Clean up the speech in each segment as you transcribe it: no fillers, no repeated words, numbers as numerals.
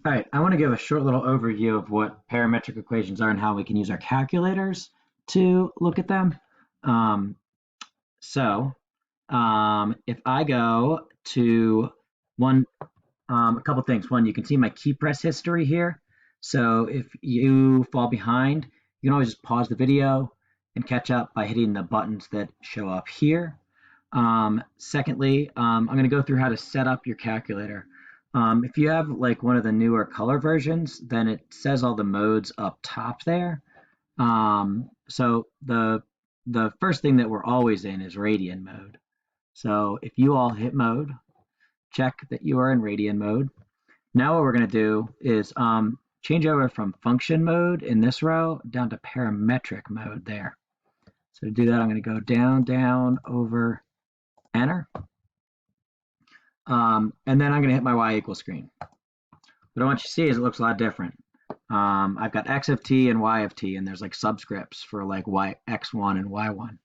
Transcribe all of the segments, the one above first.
All right, I want to give a short little overview of what parametric equations are and how we can use our calculators to look at them. Um, so, if I go to one, a couple things. One, you can see my key press history here. So if you fall behind, you can always just pause the video and catch up by hitting the buttons that show up here. Secondly, I'm going to go through how to set up your calculator. If you have like one of the newer color versions, then it says all the modes up top there. So the first thing that we're always in is radian mode. So if you all hit mode, check that you are in radian mode. Now what we're going to do is change over from function mode in this row down to parametric mode there. So to do that, I'm going to go down, down, over, enter. And then I'm going to hit my y equals screen. What I want you to see is it looks a lot different. I've got x of t and y of t, and there's like subscripts for like x1 and y1.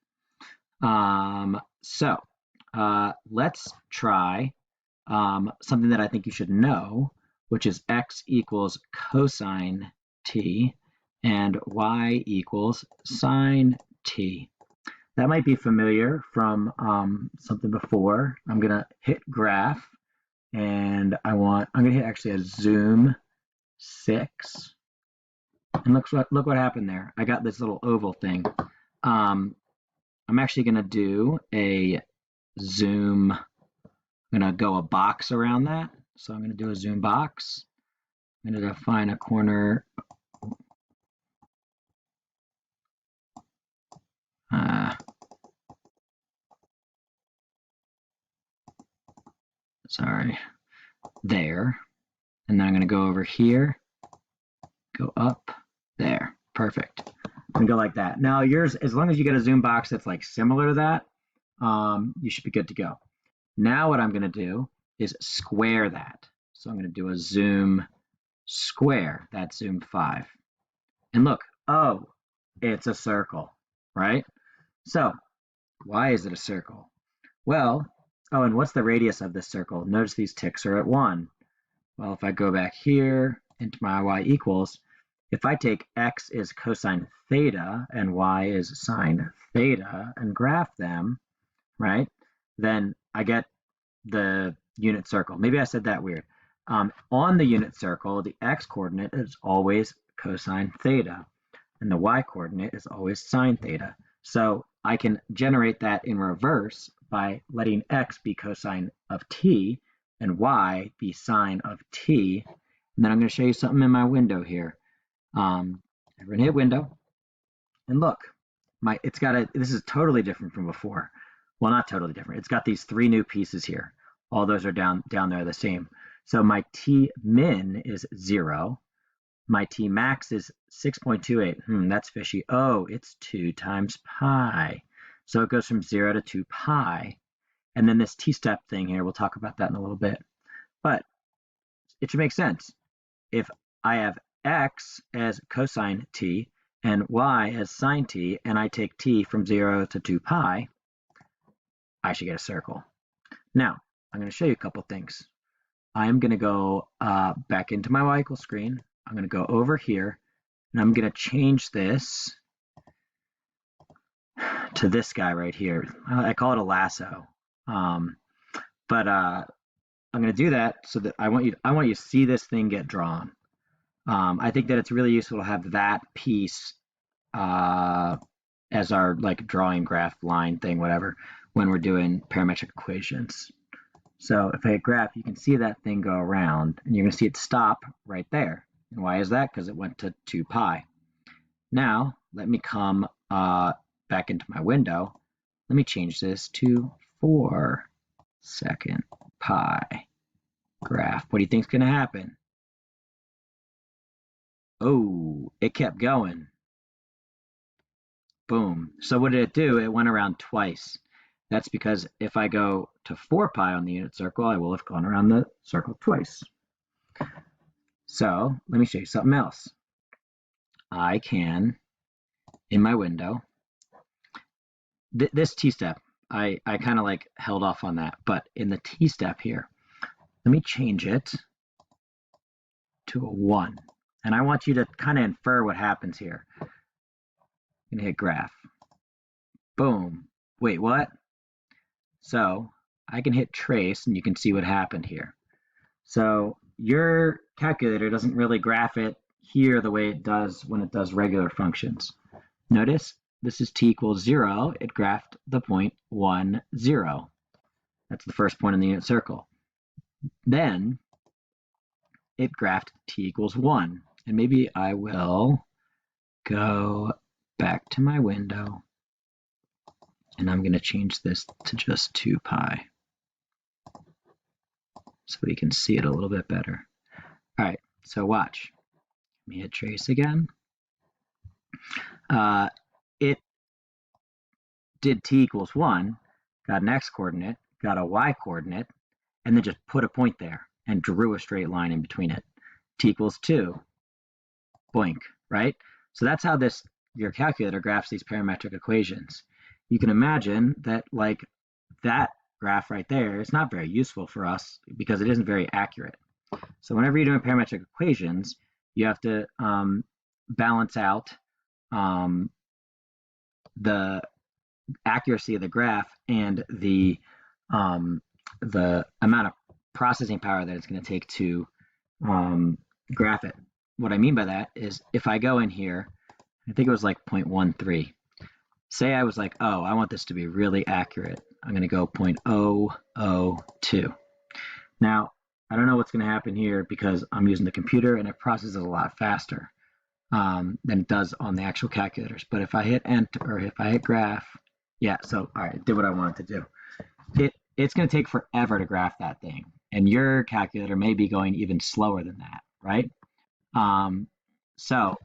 Let's try something that I think you should know, which is x equals cosine t and y equals sine t. That might be familiar from something before. I'm going to hit graph, and I'm going to hit actually a zoom 6. And look what happened there. I got this little oval thing. I'm actually going to do a zoom. I'm going to go a box around that. So I'm going to do a zoom box. I'm going to define a corner. Sorry, there. And then I'm going to go over here, go up, there. Perfect. And go like that. Now yours, as long as you get a zoom box that's like similar to that, you should be good to go. Now what I'm going to do is square that. So I'm going to do a zoom square. That's zoom 5. And look, oh, it's a circle, right? So why is it a circle? Well, oh, and what's the radius of this circle? Notice these ticks are at 1. Well, if I go back here into my y equals, if I take x is cosine theta and y is sine theta and graph them, right, then I get the unit circle. Maybe I said that weird. On the unit circle, the x-coordinate is always cosine theta, and the y-coordinate is always sine theta. So I can generate that in reverse by letting x be cosine of t and y be sine of t. And then I'm going to show you something in my window here. I'm going to hit window, and look, this is totally different from before. Well, not totally different. It's got these 3 new pieces here. All those are down there the same. So my t min is 0. My t max is 6.28. That's fishy. Oh, it's 2 times pi. So it goes from 0 to 2 pi. And then this t-step thing here, we'll talk about that in a little bit. But it should make sense. If I have x as cosine t and y as sine t, and I take t from 0 to 2 pi, I should get a circle. Now, I'm going to show you a couple things. I'm going to go back into my y equals screen. I'm going to go over here, and I'm going to change this to this guy right here. I call it a lasso. But I'm going to do that so that I want you to see this thing get drawn. I think that it's really useful to have that piece as our like drawing graph line thing, whatever, when we're doing parametric equations. So if I hit graph, you can see that thing go around, and you're going to see it stop right there. And why is that? Because it went to 2 pi. Now, let me come back into my window. Let me change this to 4 second pi graph. What do you think is going to happen? Oh, it kept going. Boom. So what did it do? It went around twice. That's because if I go to 4 pi on the unit circle, I will have gone around the circle twice. So let me show you something else. I can, in my window, this t-step, I kind of like held off on that, but in the t-step here, let me change it to a 1. And I want you to kind of infer what happens here. I'm going to hit graph. Boom. Wait, what? So I can hit trace and you can see what happened here. So your calculator doesn't really graph it here the way it does when it does regular functions. Notice this is t equals 0. It graphed the point 1, 0. That's the first point in the unit circle. Then it graphed t equals 1. And maybe I will go back to my window and I'm going to change this to just 2 pi so we can see it a little bit better. All right, so watch. Let me hit trace again. It did t equals 1, got an x coordinate, got a y coordinate, and then just put a point there and drew a straight line in between it. T equals 2, boink, right? So that's how your calculator graphs these parametric equations. You can imagine that like that graph right there is not very useful for us because it isn't very accurate. So whenever you're doing parametric equations, you have to balance out the accuracy of the graph and the amount of processing power that it's going to take to graph it. What I mean by that is if I go in here, I think it was like 0.13. Say I was like, oh, I want this to be really accurate. I'm going to go 0.002. Now, I don't know what's going to happen here because I'm using the computer and it processes a lot faster than it does on the actual calculators. But if I hit enter or if I hit graph, yeah, so all right, it did what I wanted to do. It's going to take forever to graph that thing. And your calculator may be going even slower than that, right? So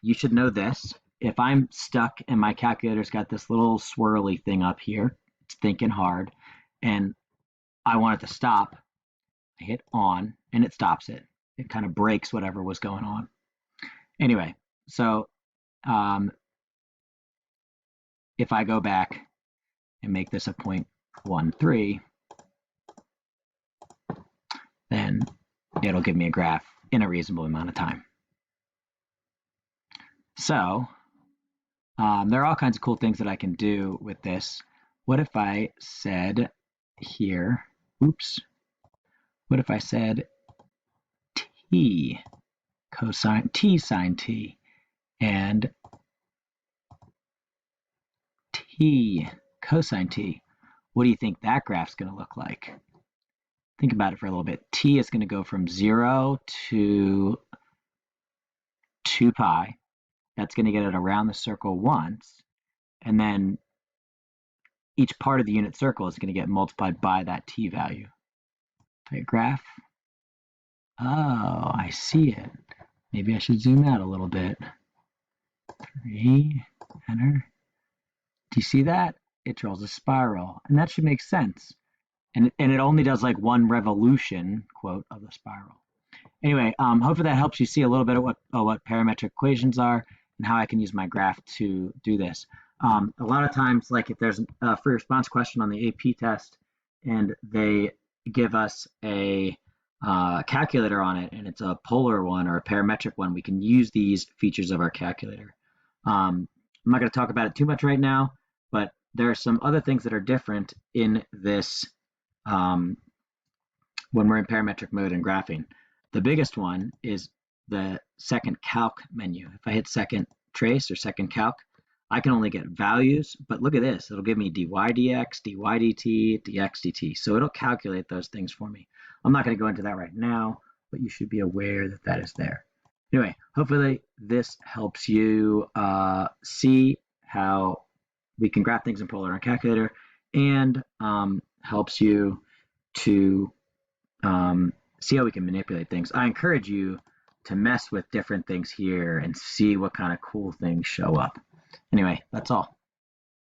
you should know this. If I'm stuck and my calculator's got this little swirly thing up here, it's thinking hard, and I want it to stop, I hit on and it stops it. It kind of breaks whatever was going on. Anyway, so if I go back and make this a 0.13, then it'll give me a graph in a reasonable amount of time. So there are all kinds of cool things that I can do with this. What if I said here, oops, what if I said t cosine t sine t and t cosine t? What do you think that graph's going to look like? Think about it for a little bit. T is going to go from 0 to 2 pi. That's going to get it around the circle once, and then each part of the unit circle is going to get multiplied by that t value. Okay, graph. Oh, I see it. Maybe I should zoom out a little bit. 3, enter. Do you see that? It draws a spiral, and that should make sense. And it only does like one revolution, quote, of the spiral. Anyway, hopefully that helps you see a little bit of what parametric equations are and how I can use my graph to do this. A lot of times, like if there's a free response question on the AP test and they give us a calculator on it and it's a polar one or a parametric one, we can use these features of our calculator. I'm not going to talk about it too much right now, but there are some other things that are different in this when we're in parametric mode and graphing. The biggest one is the second calc menu. If I hit second trace or second calc, I can only get values, but look at this. It'll give me dy dx, dy dt, dx dt. So it'll calculate those things for me. I'm not going to go into that right now, but you should be aware that that is there. Anyway, hopefully this helps you see how we can graph things in polar on our calculator and helps you to see how we can manipulate things. I encourage you to mess with different things here and see what kind of cool things show up. Anyway, that's all.